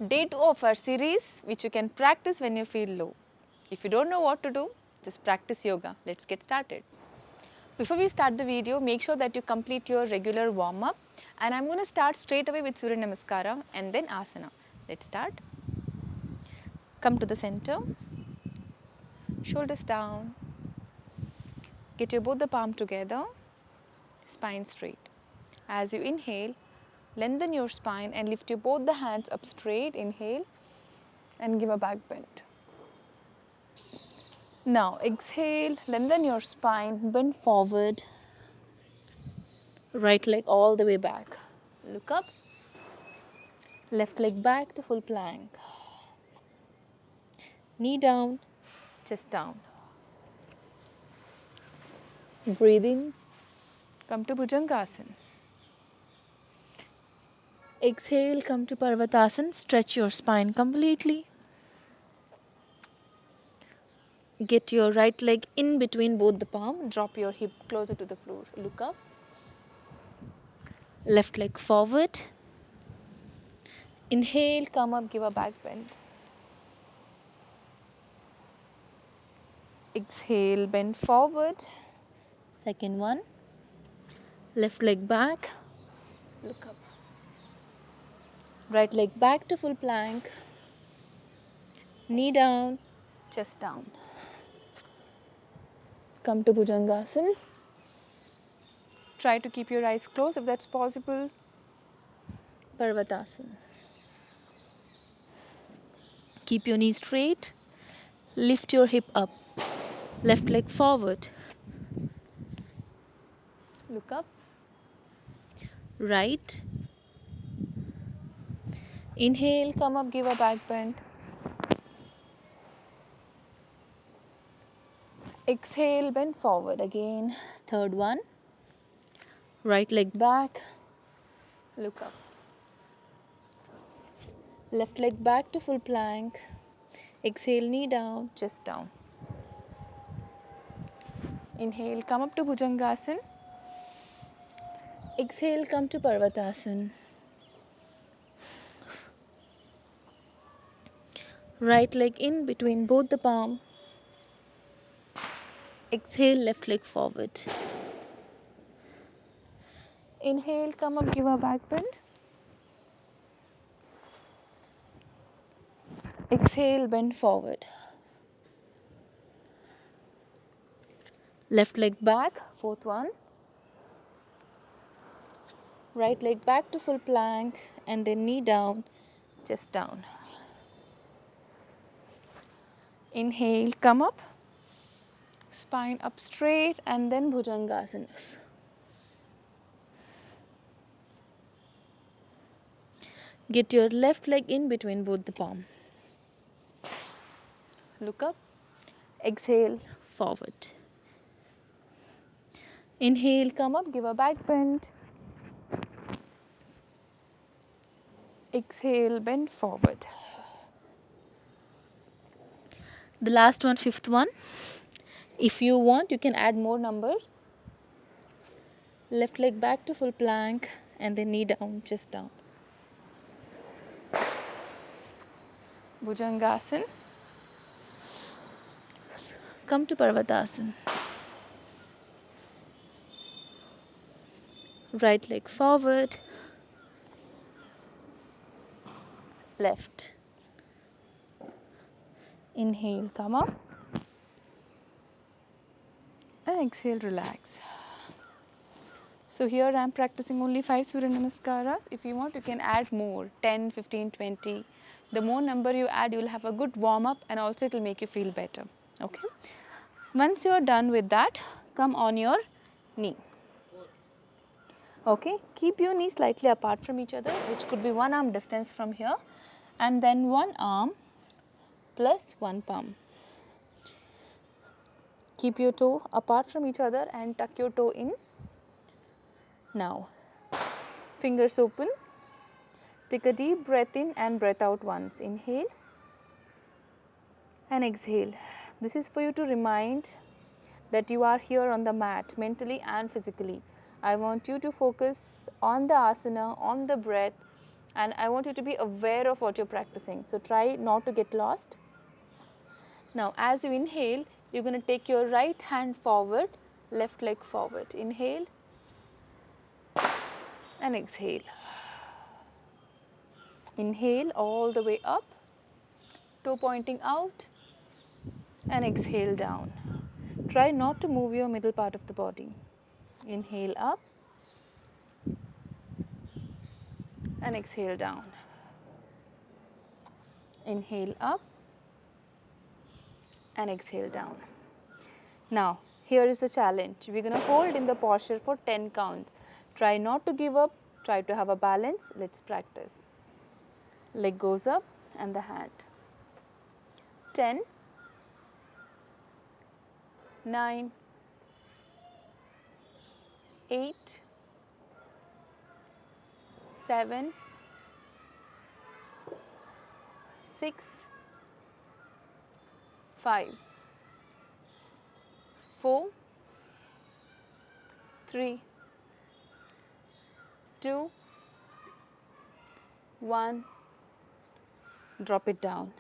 Day 2 of our series, which you can practice when you feel low. If you don't know what to do, just practice yoga. Let's get started. Before we start the video, make sure that you complete your regular warm-up, and I'm going to start straight away with Surya Namaskara and then Asana. Let's start. Come to the center, shoulders down, get your both the palm together, spine straight. As you inhale, lengthen your spine and lift your both the hands up straight. Inhale and give a back bend. Now exhale, lengthen your spine, bend forward, right leg all the way back. Look up, left leg back to full plank. Knee down, chest down. Breathe in, come to Bhujangasana. Exhale, come to Parvatasana, stretch your spine completely. Get your right leg in between both the palm, drop your hip closer to the floor. Look up, left leg forward. Inhale, come up, give a back bend. Exhale, bend forward. Second one, left leg back, look up. Right leg back to full plank, knee down, chest down. Come to Bhujangasana. Try to keep your eyes closed if that's possible. Parvatasana. Keep your knees straight. Lift your hip up. Left leg forward. Look up. Right. Inhale, come up, give a back bend. Exhale, bend forward again. Third one. Right leg back. Look up. Left leg back to full plank. Exhale, knee down, chest down. Inhale, come up to Bhujangasana. Exhale, come to Parvatasana. Right leg in between both the palm. Exhale, left leg forward. Inhale, come up, give a back bend. Exhale, bend forward. Left leg back, fourth one. Right leg back to full plank and then knee down, chest down. Inhale, come up. Spine up straight and then Bhujangasana. Get your left leg in between both the palm. Look up. Exhale, forward. Inhale, come up, give a back bend. Exhale, bend forward. The last one, fifth one. If you want, you can add more numbers. Left leg back to full plank and then knee down, chest down. Bhujangasana. Come to Parvatasana. Right leg forward. Left. Inhale, come up. And exhale, relax. So here I am practicing only 5 Surya Namaskaras. If you want, you can add more, 10, 15, 20. The more number you add, you will have a good warm up and also it will make you feel better. Okay. Once you are done with that, come on your knee. Okay. Keep your knees slightly apart from each other, which could be one arm distance from here, and then one arm plus one palm. Keep your toe apart from each other and tuck your toe in. Now, fingers open. Take a deep breath in and breath out once. Inhale and exhale. This is for you to remind that you are here on the mat mentally and physically. I want you to focus on the asana, on the breath, and I want you to be aware of what you're practicing. So try not to get lost. Now as you inhale, you're going to take your right hand forward, left leg forward. Inhale and exhale. Inhale all the way up, toe pointing out, and exhale down. Try not to move your middle part of the body. Inhale up and exhale down. Inhale up and exhale down. Now, here is the challenge. We're going to hold in the posture for 10 counts. Try not to give up. Try to have a balance. Let's practice. Leg goes up and the hand. 10, 9, 8, 7, 6, 5, 4, 3, 2, 1. Drop it down.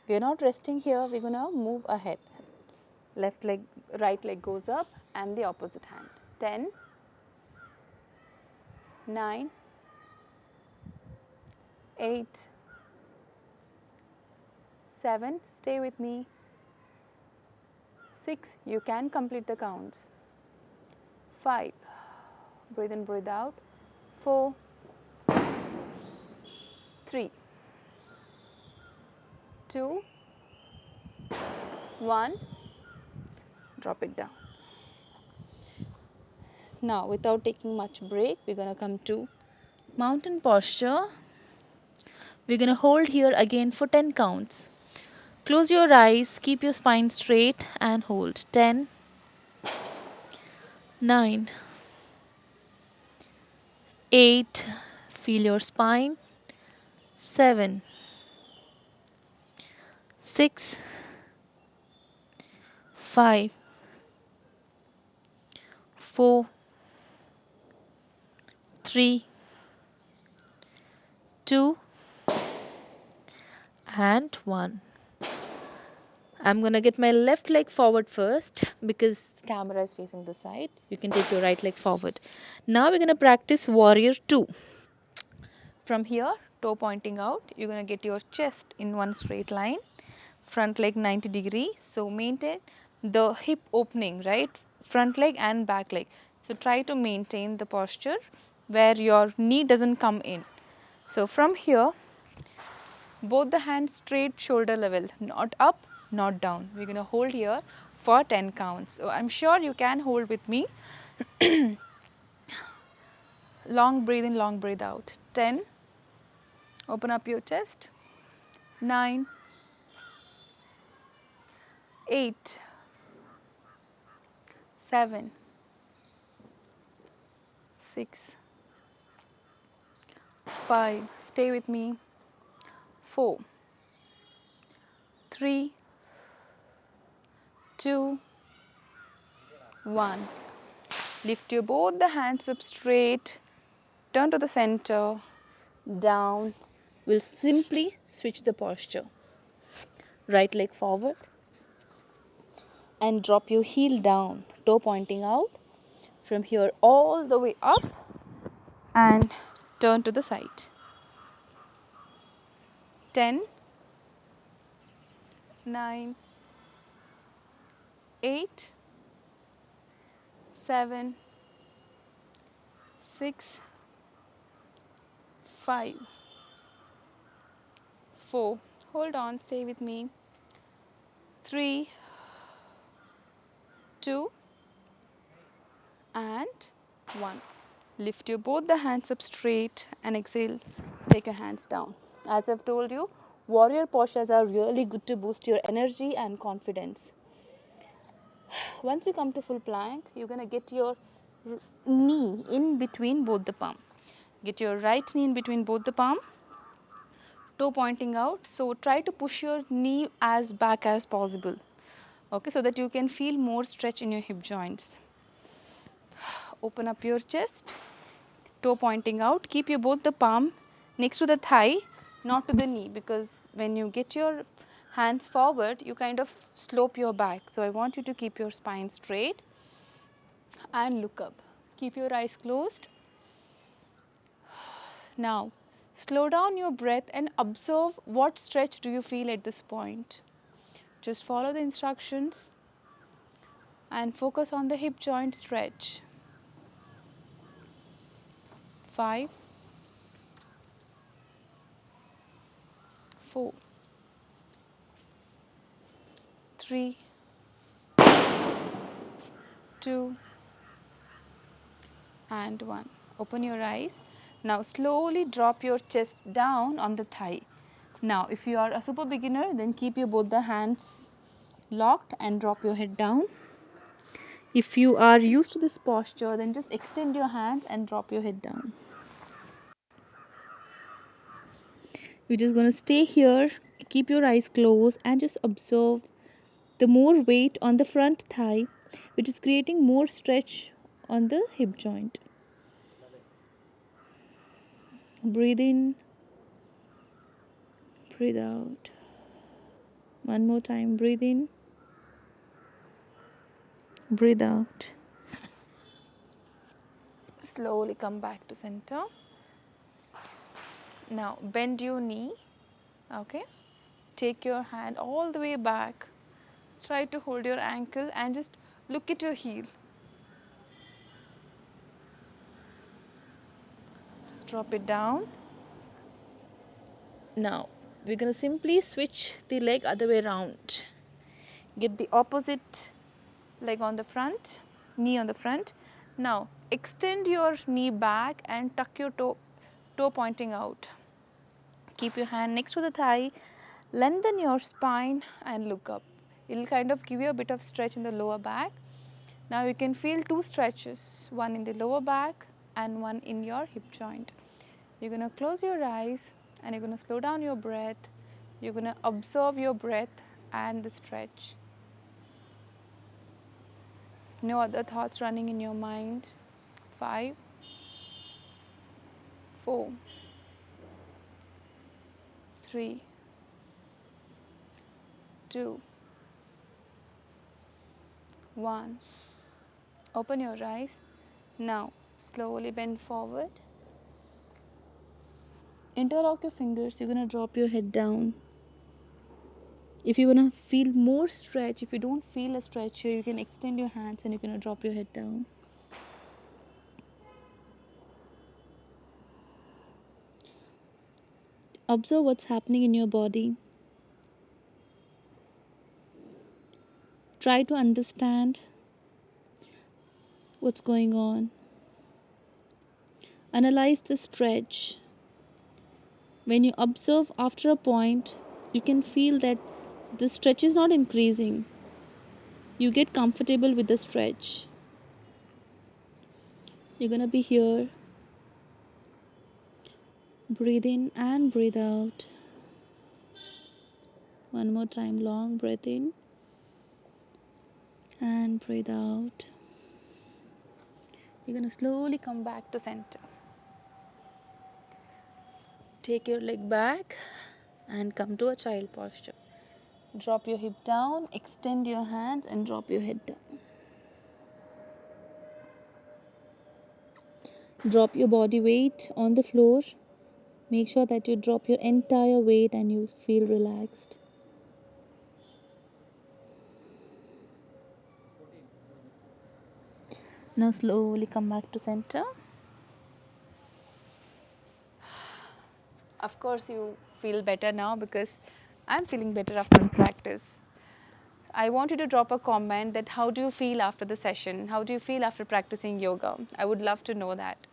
We are not resting here. We're going to move ahead. Left leg, right leg goes up and the opposite hand. 10, 9, 8, 7, stay with me, 6, you can complete the counts, 5, breathe in, breathe out, 4, 3, 2, 1, drop it down. Now without taking much break, we're going to come to mountain posture. We're going to hold here again for 10 counts. Close your eyes, keep your spine straight and hold. 10, 9, 8, feel your spine. 7, 6, 5, 4, 3, 2, and 1. I'm going to get my left leg forward first because camera is facing the side. You can take your right leg forward. Now we're going to practice warrior 2. From here, toe pointing out, you're going to get your chest in one straight line, front leg 90 degree. So maintain the hip opening, right? Front leg and back leg. So try to maintain the posture where your knee doesn't come in. So from here, both the hands straight shoulder level, not up, not down. We're going to hold here for 10 counts. So I'm sure you can hold with me. Long breathe in, long breathe out. 10, open up your chest. 9, 8, 7, 6, 5, stay with me. 4, 3, 2, 1. Lift your both the hands up straight, turn to the center, down. We'll simply switch the posture. Right leg forward and drop your heel down, toe pointing out. From here all the way up and turn to the side. 10, 9, 8, 7, 6, 5, 4, hold on, stay with me, 3, 2, and 1. Lift your both the hands up straight and exhale, take your hands down. As I've told you, warrior postures are really good to boost your energy and confidence. Once you come to full plank, you're going to get your knee in between both the palm. Get your right knee in between both the palm, toe pointing out. So try to push your knee as back as possible, okay, so that you can feel more stretch in your hip joints. Open up your chest, toe pointing out. Keep your both the palm next to the thigh, not to the knee, because when you get your hands forward, you kind of slope your back. So I want you to keep your spine straight and look up. Keep your eyes closed. Now, slow down your breath and observe what stretch do you feel at this point. Just follow the instructions and focus on the hip joint stretch. 5, 4, 3, 2, and 1. Open your eyes. Now slowly drop your chest down on the thigh. Now if you are a super beginner, then keep your both the hands locked and drop your head down. If you are used to this posture, then just extend your hands and drop your head down. You're just going to stay here, keep your eyes closed and just observe the more weight on the front thigh, which is creating more stretch on the hip joint. Breathe in, breathe out. One more time, breathe in, breathe out. Slowly come back to center. Now bend your knee, okay? Take your hand all the way back. Try to hold your ankle and just look at your heel. Just drop it down. Now we're going to simply switch the leg other way around. Get the opposite leg on the front, knee on the front. Now extend your knee back and tuck your toe pointing out. Keep your hand next to the thigh, lengthen your spine and look up. It will kind of give you a bit of stretch in the lower back. Now you can feel two stretches, one in the lower back and one in your hip joint. You're going to close your eyes and you're going to slow down your breath. You're going to observe your breath and the stretch. No other thoughts running in your mind. 5, 4, 3, 2, 1. Open your eyes. Now slowly bend forward. Interlock your fingers. You're going to drop your head down. If you want to feel more stretch, if you don't feel a stretch here, you can extend your hands and you're going to drop your head down. Observe what's happening in your body. Try to understand what's going on. Analyze the stretch. When you observe after a point, you can feel that the stretch is not increasing. You get comfortable with the stretch. You're going to be here. Breathe in and breathe out. One more time, long breath in and breathe out. You're going to slowly come back to center. Take your leg back and come to a child posture. Drop your hip down, extend your hands and drop your head down. Drop your body weight on the floor. Make sure that you drop your entire weight and you feel relaxed. Now slowly come back to center. Of course you feel better now because I'm feeling better after practice. I want you to drop a comment that how do you feel after the session? How do you feel after practicing yoga? I would love to know that.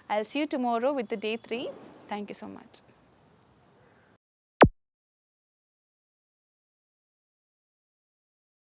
I'll see you tomorrow with the day 3. Thank you so much.